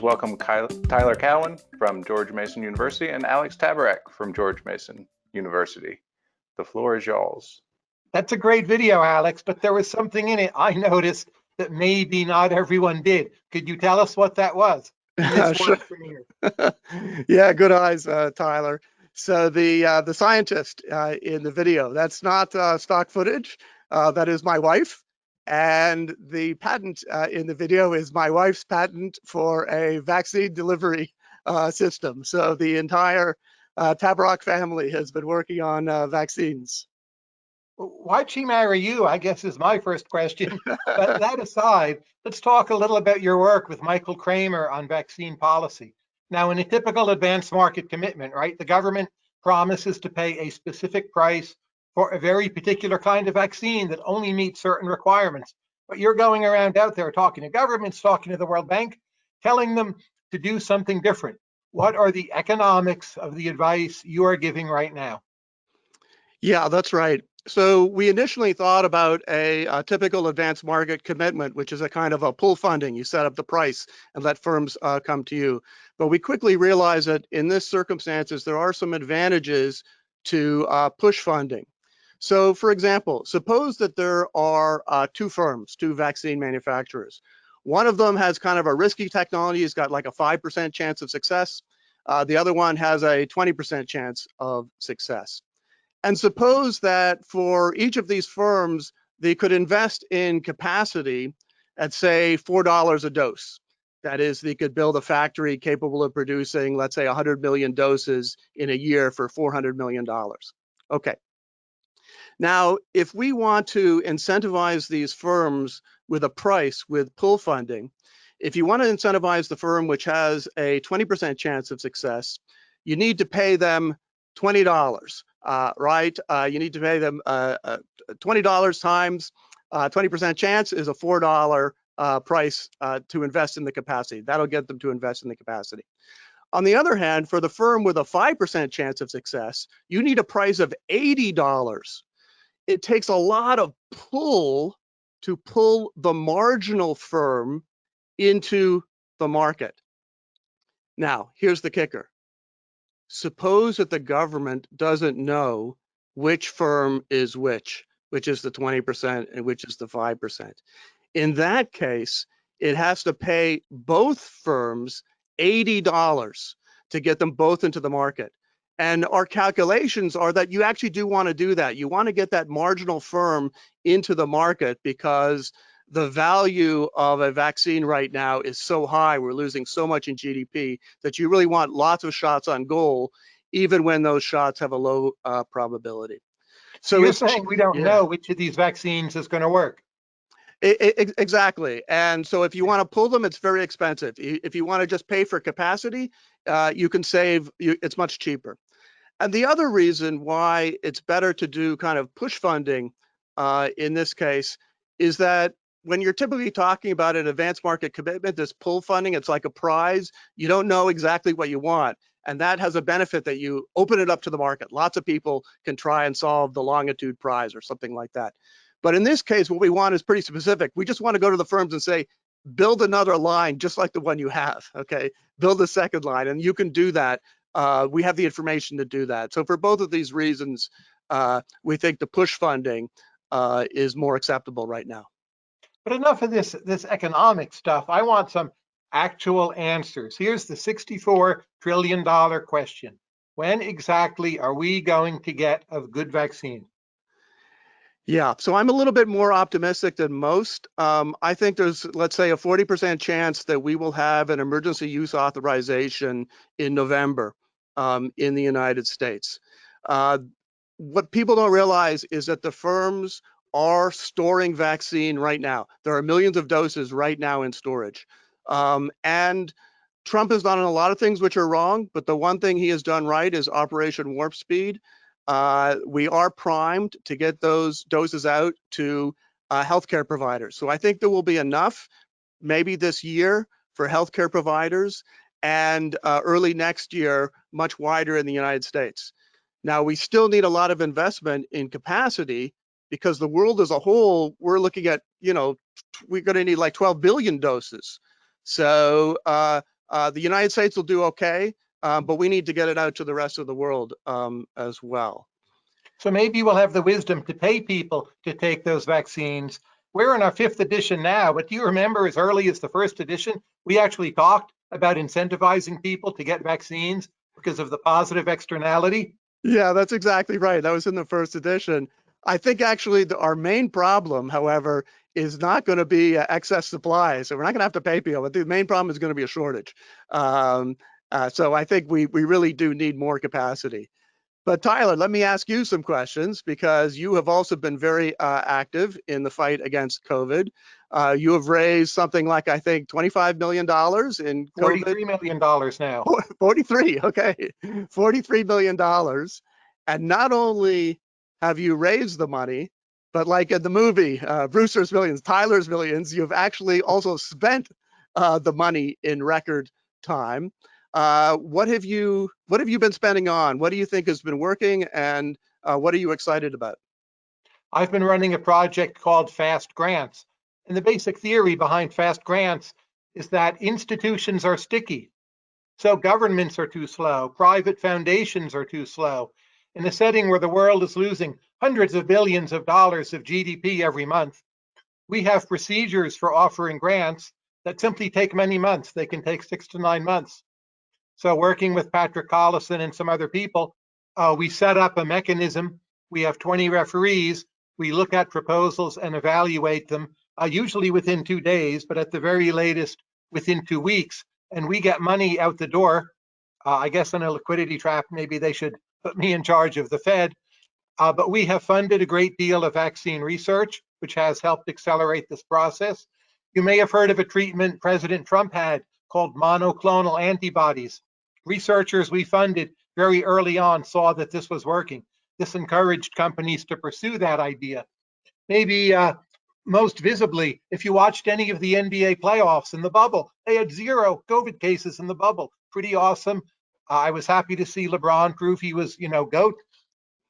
welcome Tyler Cowan from George Mason University and Alex Tabarrok from George Mason University. The floor is yours. That's a great video, Alex, but there was something in it I noticed that maybe not everyone did. Could you tell us what that was? Sure. Yeah, good eyes, Tyler. So the scientist in the video, that's not stock footage. That is my wife. And the patent in the video is my wife's patent for a vaccine delivery system. So the entire Tabarrok family has been working on vaccines. Why'd she marry you, I guess, is my first question. But that aside, let's talk a little about your work with Michael Kremer on vaccine policy. Now, in a typical advanced market commitment, right, the government promises to pay a specific price for a very particular kind of vaccine that only meets certain requirements. But you're going around out there talking to governments, talking to the World Bank, telling them to do something different. What are the economics of the advice you are giving right now? Yeah, that's right. So we initially thought about a typical advanced market commitment, which is a kind of a pull funding. You set up the price and let firms come to you. But we quickly realized that in this circumstances, there are some advantages to push funding. So for example, suppose that there are two firms, two vaccine manufacturers. One of them has kind of a risky technology. It's got like a 5% chance of success. The other one has a 20% chance of success. And suppose that for each of these firms, they could invest in capacity at, say, $4 a dose. That is, they could build a factory capable of producing, let's say, 100 million doses in a year for $400 million. Okay. Now, if we want to incentivize these firms with a price, with pull funding, if you want to incentivize the firm which has a 20% chance of success, you need to pay them $20. Right? You need to pay them $20 times 20% chance is a $4 price to invest in the capacity. That'll get them to invest in the capacity. On the other hand, for the firm with a 5% chance of success, you need a price of $80. It takes a lot of pull to pull the marginal firm into the market. Now, here's the kicker. Suppose that the government doesn't know which firm is which is the 20% and which is the 5%. In that case, it has to pay both firms $80 to get them both into the market. And our calculations are that you actually do want to do that. You want to get that marginal firm into the market because the value of a vaccine right now is so high, we're losing so much in GDP, that you really want lots of shots on goal, even when those shots have a low probability. So you're saying we don't know which of these vaccines is going to work? Exactly. And so if you want to pull them, it's very expensive. If you want to just pay for capacity, you can save, it's much cheaper. And the other reason why it's better to do kind of push funding in this case is that when you're typically talking about an advanced market commitment, this pull funding, it's like a prize. You don't know exactly what you want. And that has a benefit that you open it up to the market. Lots of people can try and solve the longitude prize or something like that. But in this case, what we want is pretty specific. We just want to go to the firms and say, build another line just like the one you have, okay? Build a second line, and you can do that. We have the information to do that. So for both of these reasons, we think the push funding is more acceptable right now. But enough of this economic stuff. I want some actual answers. Here's the $64 trillion question. When exactly are we going to get a good vaccine? Yeah, so I'm a little bit more optimistic than most. I think there's, let's say, a 40% chance that we will have an emergency use authorization in November in the United States. What people don't realize is that the firms are storing vaccine right now. There are millions of doses right now in storage. And Trump has done a lot of things which are wrong, but the one thing he has done right is Operation Warp Speed. We are primed to get those doses out to healthcare providers. So I think there will be enough, maybe this year, for healthcare providers, and early next year, much wider in the United States. Now, we still need a lot of investment in capacity because the world as a whole, we're looking at, we're going to need like 12 billion doses. So The United States will do okay, but we need to get it out to the rest of the world as well. So maybe we'll have the wisdom to pay people to take those vaccines. We're in our 5th edition now, but do you remember as early as the 1st edition, we actually talked about incentivizing people to get vaccines because of the positive externality? Yeah, that's exactly right. That was in the 1st edition. I think actually our main problem, however, is not going to be excess supply. So we're not going to have to pay people, but the main problem is going to be a shortage. So I think we really do need more capacity. But Tyler, let me ask you some questions because you have also been very active in the fight against COVID. You have raised something like, I think, $25 million in COVID. $43 million now. 43, okay. $43 million. And not only have you raised the money, but like in the movie, Brewster's Millions, Tyler's Millions, you've actually also spent the money in record time. What have you been spending on? What do you think has been working, and what are you excited about? I've been running a project called Fast Grants. And the basic theory behind Fast Grants is that institutions are sticky. So governments are too slow, private foundations are too slow. In a setting where the world is losing hundreds of billions of dollars of GDP every month, we have procedures for offering grants that simply take many months. They can take 6 to 9 months. So working with Patrick Collison and some other people, we set up a mechanism. We have 20 referees. We look at proposals and evaluate them, usually within 2 days, but at the very latest within 2 weeks. And we get money out the door. I guess in a liquidity trap, maybe they should put me in charge of the Fed. But we have funded a great deal of vaccine research, which has helped accelerate this process. You may have heard of a treatment President Trump had called monoclonal antibodies. Researchers we funded very early on saw that this was working. This encouraged companies to pursue that idea. Maybe most visibly, if you watched any of the NBA playoffs in the bubble, they had 0 COVID cases in the bubble. Pretty awesome. I was happy to see LeBron prove he was, GOAT.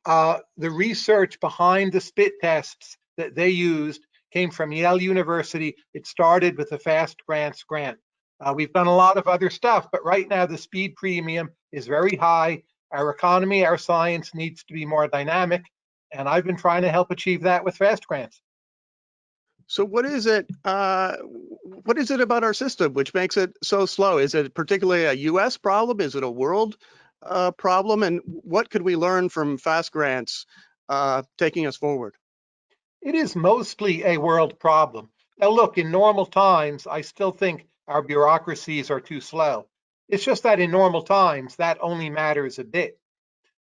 The research behind the spit tests that they used came from Yale University. It started with the Fast Grants grant. We've done a lot of other stuff, but right now the speed premium is very high. Our economy, our science needs to be more dynamic, and I've been trying to help achieve that with Fast Grants. So what is it about our system which makes it so slow? Is it particularly a US problem? Is it a world problem? And what could we learn from Fast Grants taking us forward? It is mostly a world problem. Now look, in normal times, I still think our bureaucracies are too slow. It's just that in normal times, that only matters a bit.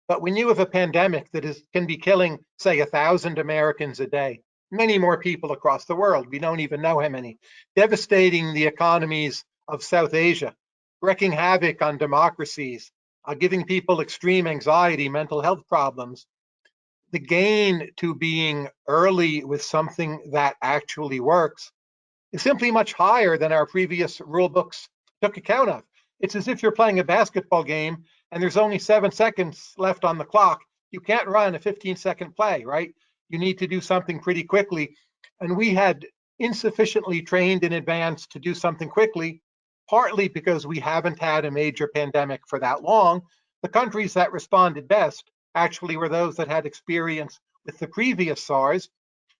But when you have a pandemic that can be killing, say, 1,000 Americans a day, many more people across the world, we don't even know how many, devastating the economies of South Asia, wreaking havoc on democracies, giving people extreme anxiety, mental health problems, the gain to being early with something that actually works is simply much higher than our previous rule books took account of. It's as if you're playing a basketball game and there's only 7 seconds left on the clock. You can't run a 15-second play, right? You need to do something pretty quickly. And we had insufficiently trained in advance to do something quickly, partly because we haven't had a major pandemic for that long. The countries that responded best actually were those that had experience with the previous SARS.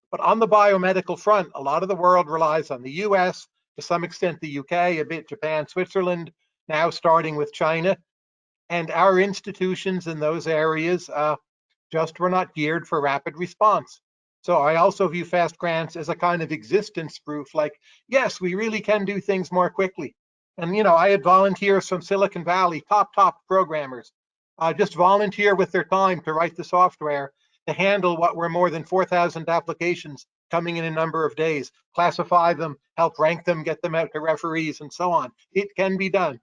But on the biomedical front, a lot of the world relies on the US, to some extent the UK, a bit Japan, Switzerland, now starting with China. And our institutions in those areas just were not geared for rapid response. So I also view Fast Grants as a kind of existence proof, like, yes, we really can do things more quickly. And, I had volunteers from Silicon Valley, top programmers, just volunteer with their time to write the software to handle what were more than 4,000 applications coming in a number of days, classify them, help rank them, get them out to referees, and so on. It can be done.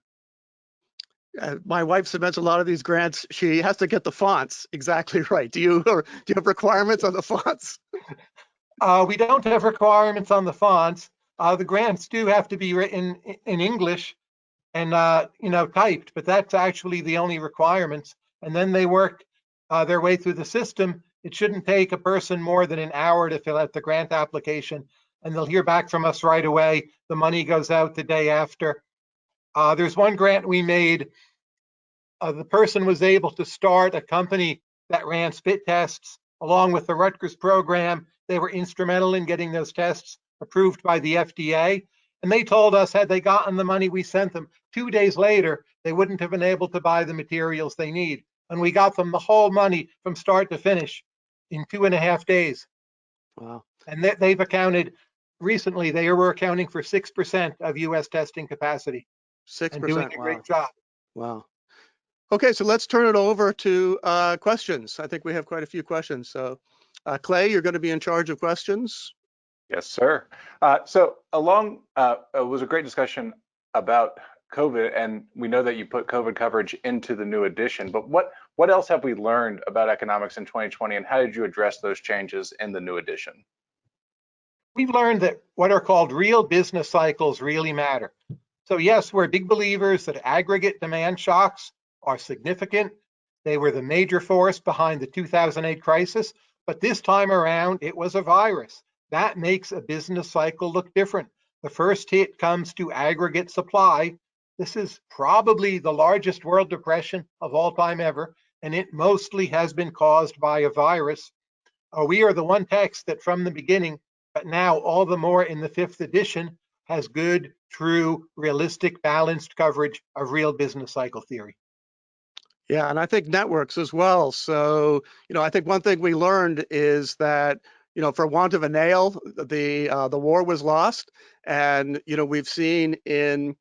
My wife submits a lot of these grants. She has to get the fonts exactly right. Do you have requirements on the fonts? We don't have requirements on the fonts. The grants do have to be written in English and typed, but that's actually the only requirements. And then they work their way through the system. It shouldn't take a person more than an hour to fill out the grant application, and they'll hear back from us right away. The money goes out the day after. There's one grant we made. The person was able to start a company that ran spit tests along with the Rutgers program. They were instrumental in getting those tests approved by the FDA. And they told us, had they gotten the money we sent them 2 days later, they wouldn't have been able to buy the materials they need. And we got them the whole money from start to finish in 2.5 days. Wow. And they've accounted, recently, they were accounting for 6% of US testing capacity and doing 6%. a Wow. great job. Wow. Okay, so let's turn it over to questions. I think we have quite a few questions. So Clay, you're going to be in charge of questions. Yes, sir. So it was a great discussion about COVID, and we know that you put COVID coverage into the new edition, but what else have we learned about economics in 2020, and how did you address those changes in the new edition? We've learned that what are called real business cycles really matter. So yes, we're big believers that aggregate demand shocks are significant. They were the major force behind the 2008 crisis, but this time around, it was a virus. That makes a business cycle look different. The first hit comes to aggregate supply. This is probably the largest world depression of all time ever, and it mostly has been caused by a virus. We are the one text that from the beginning, but now all the more in the 5th edition, has good, true, realistic, balanced coverage of real business cycle theory. Yeah, and I think networks as well. So, I think one thing we learned is that, for want of a nail, the war was lost. And, we've seen in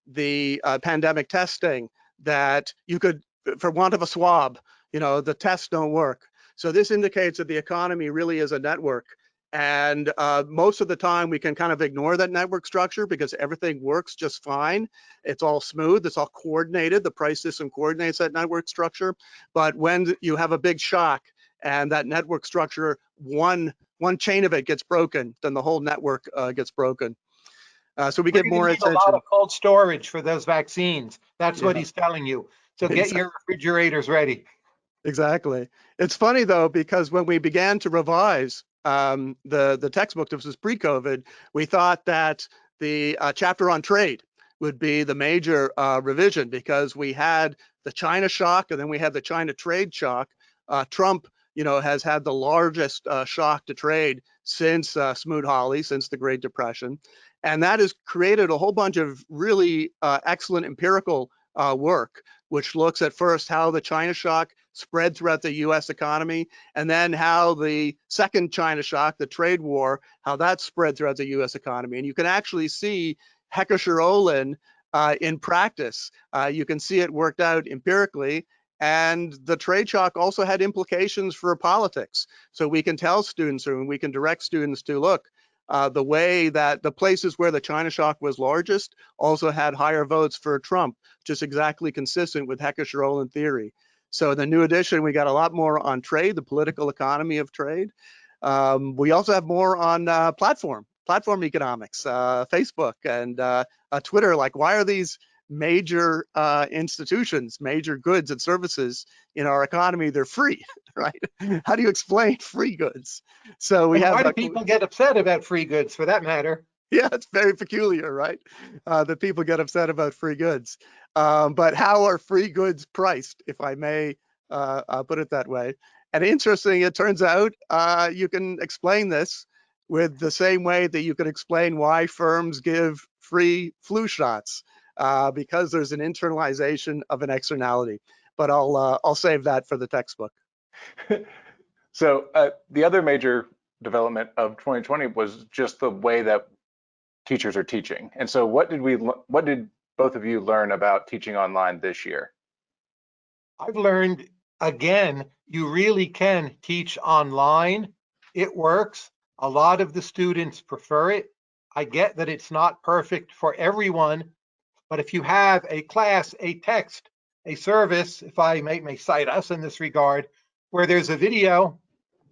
the pandemic testing that you could, for want of a swab, the tests don't work. So this indicates that the economy really is a network. And most of the time we can kind of ignore that network structure because everything works just fine. It's all smooth, it's all coordinated. The price system coordinates that network structure. But when you have a big shock and that network structure, one chain of it gets broken, then the whole network gets broken. So we get more attention. A lot of cold storage for those vaccines. That's what Yeah. he's telling you. So get your refrigerators ready. Exactly. It's funny though, because when we began to revise the textbook, this was pre-COVID, we thought that the chapter on trade would be the major revision because we had the China shock and then we had the China trade shock. Trump, has had the largest shock to trade since Smoot-Hawley, since the Great Depression. And that has created a whole bunch of really excellent empirical work, which looks at first how the China shock spread throughout the US economy, and then how the second China shock, the trade war, how that spread throughout the US economy. And you can actually see Hecker-Shirolin in practice. You can see it worked out empirically. And the trade shock also had implications for politics. So we can tell students, or we can direct students to look, the way that the places where the China shock was largest also had higher votes for Trump, just exactly consistent with Hecker-Shirolin theory. So in the new edition, we got a lot more on trade, the political economy of trade. We also have more on platform economics, Facebook and Twitter. Like, why are these major institutions, major goods and services in our economy, they're free, right? How do you explain free goods? So we have. Why do people get upset about free goods, for that matter? Yeah, it's very peculiar, right? That people get upset about free goods. But how are free goods priced, if I may put it that way? And interesting, it turns out you can explain this with the same way that you can explain why firms give free flu shots, because there's an internalization of an externality. But I'll save that for the textbook. So the other major development of 2020 was just the way that teachers are teaching. And so what did both of you learn about teaching online this year? I've learned, again, you really can teach online. It works. A lot of the students prefer it. I get that it's not perfect for everyone, but if you have a class, a text, a service, if I may cite us in this regard, where there's a video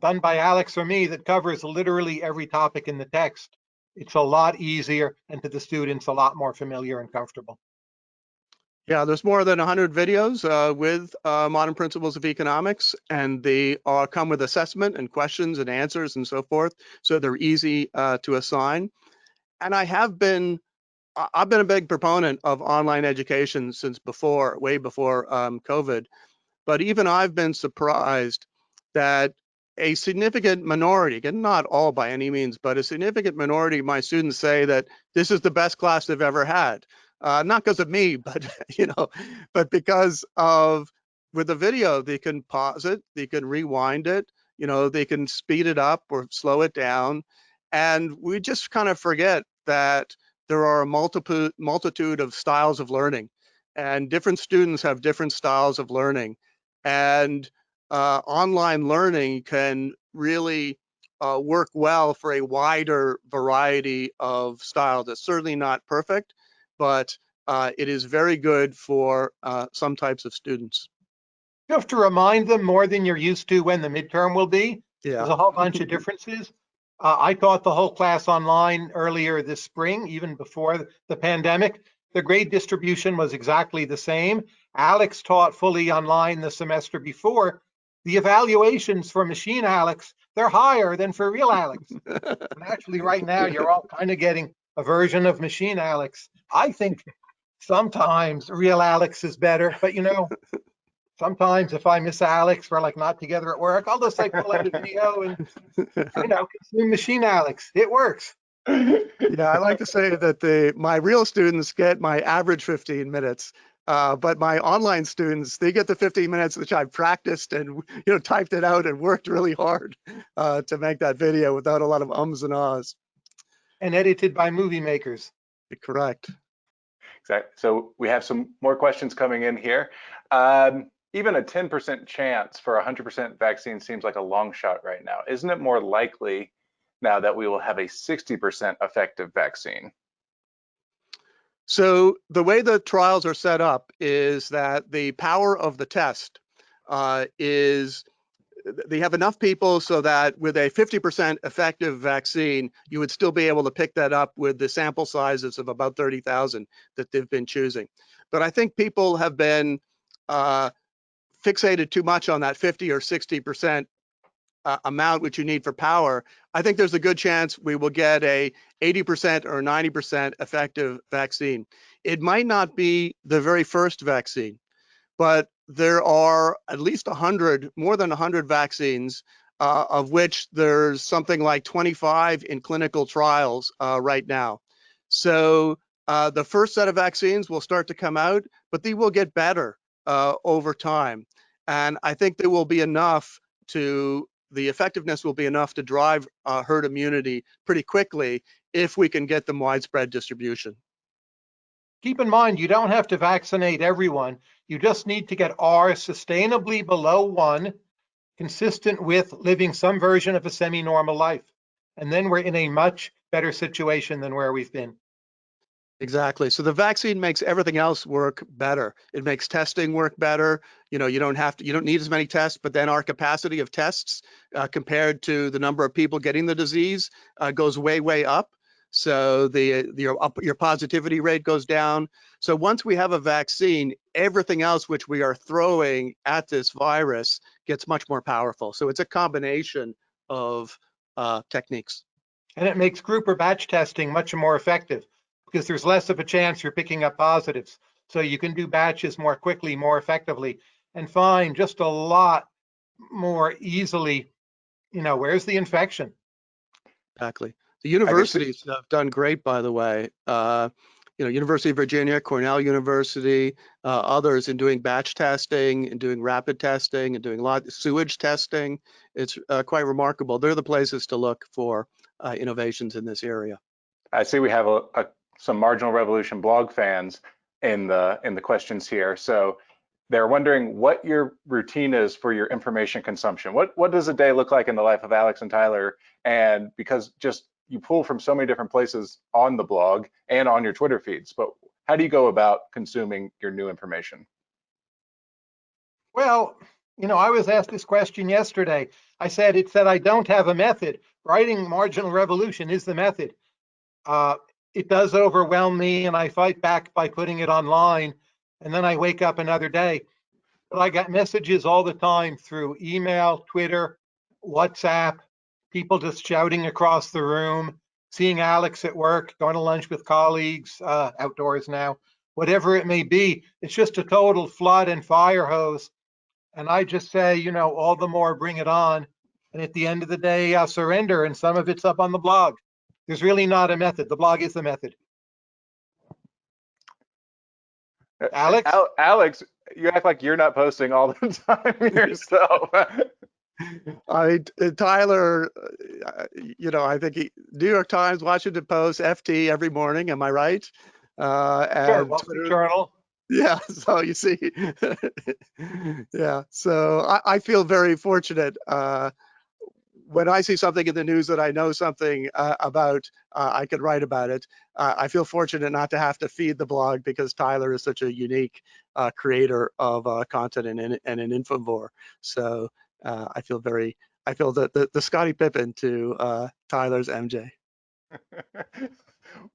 done by Alex or me that covers literally every topic in the text, it's a lot easier and to the students a lot more familiar and comfortable. Yeah, there's more than 100 videos with Modern Principles of Economics, and they come with assessment and questions and answers and so forth, so they're easy to assign. And I have been I've been a big proponent of online education since way before COVID. But even I've been surprised that a significant minority, again, not all by any means, but a significant minority of my students say that this is the best class they've ever had. Not because of me, but but because of with the video, they can pause it, they can rewind it, they can speed it up or slow it down, and we just kind of forget that there are a multitude of styles of learning, and different students have different styles of learning. And online learning can really work well for a wider variety of styles. It's certainly not perfect, but it is very good for some types of students. You have to remind them more than you're used to when the midterm will be. Yeah. There's a whole bunch of differences. I taught the whole class online earlier this spring, even before the pandemic. The grade distribution was exactly the same. Alex taught fully online the semester before. The evaluations for Machine Alex, they're higher than for real Alex. And actually, right now, you're all kind of getting a version of Machine Alex. I think sometimes real Alex is better, but sometimes if I miss Alex, we're like not together at work, I'll just like pull out a video and consume Machine Alex. It works. Yeah, I like to say that my real students get my average 15 minutes, but my online students, they get the 15 minutes which I've practiced and typed it out and worked really hard to make that video without a lot of ums and ahs. And edited by movie makers. Correct. Exactly. So we have some more questions coming in here. Even a 10% chance for 100% vaccine seems like a long shot right now. Isn't it more likely now that we will have a 60% effective vaccine? So the way the trials are set up is that the power of the test is they have enough people so that with a 50% effective vaccine, you would still be able to pick that up with the sample sizes of about 30,000 that they've been choosing. But I think people have been fixated too much on that 50 or 60% amount which you need for power. I think there's a good chance we will get a 80% or 90% effective vaccine. It might not be the very first vaccine, but there are at least more than 100 vaccines, of which there's something like 25 in clinical trials right now. So the first set of vaccines will start to come out, but they will get better over time. And I think there will be enough the effectiveness will be enough to drive herd immunity pretty quickly if we can get them widespread distribution. Keep in mind, you don't have to vaccinate everyone. You just need to get R sustainably below 1, consistent with living some version of a semi-normal life. And then we're in a much better situation than where we've been. Exactly. So the vaccine makes everything else work better. It makes testing work better. You don't need as many tests, but then our capacity of tests compared to the number of people getting the disease goes way, way up. So your positivity rate goes down. So once we have a vaccine, everything else which we are throwing at this virus gets much more powerful. So it's a combination of techniques. And it makes group or batch testing much more effective because there's less of a chance you're picking up positives. So you can do batches more quickly, more effectively, and find just a lot more easily, where's the infection? Exactly. The universities have done great, by the way. University of Virginia, Cornell University, others in doing batch testing and doing rapid testing and doing a lot of sewage testing. It's quite remarkable. They're the places to look for innovations in this area. I see we have some Marginal Revolution blog fans in the questions here. So they're wondering what your routine is for your information consumption. What does a day look like in the life of Alex and Tyler? And because you pull from so many different places on the blog and on your Twitter feeds, but how do you go about consuming your new information? Well, I was asked this question yesterday. I said, I don't have a method. Writing Marginal Revolution is the method. It does overwhelm me and I fight back by putting it online, and then I wake up another day. But I got messages all the time through email, Twitter, WhatsApp, people just shouting across the room. seeing Alex at work, going to lunch with colleagues, outdoors now, whatever it may be. It's just a total flood and fire hose. And I just say, you know, all the more bring it on. And at the end of the day, surrender. And some of it's up on the blog. There's really not a method. The blog is the method. Alex? Alex, you act like you're not posting all the time yourself. Tyler, you know, I think New York Times, Washington Post, FT every morning. Am I right? Sure, And Wall Street Twitter. Journal. Yeah, so you see, yeah, so I feel very fortunate. When I see something in the news that I know something about, I could write about it. I feel fortunate not to have to feed the blog because Tyler is such a unique creator of content and an infovore. So I feel the Scottie Pippen to Tyler's MJ.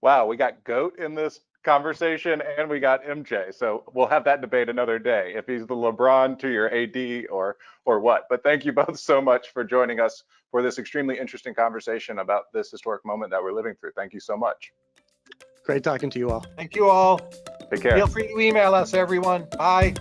Wow, we got GOAT in this conversation and we got MJ. So we'll have that debate another day if he's the LeBron to your AD or what. But thank you both so much for joining us for this extremely interesting conversation about this historic moment that we're living through. Thank you so much. Great talking to you all. Thank you all. Take care. Feel free to email us, everyone. Bye.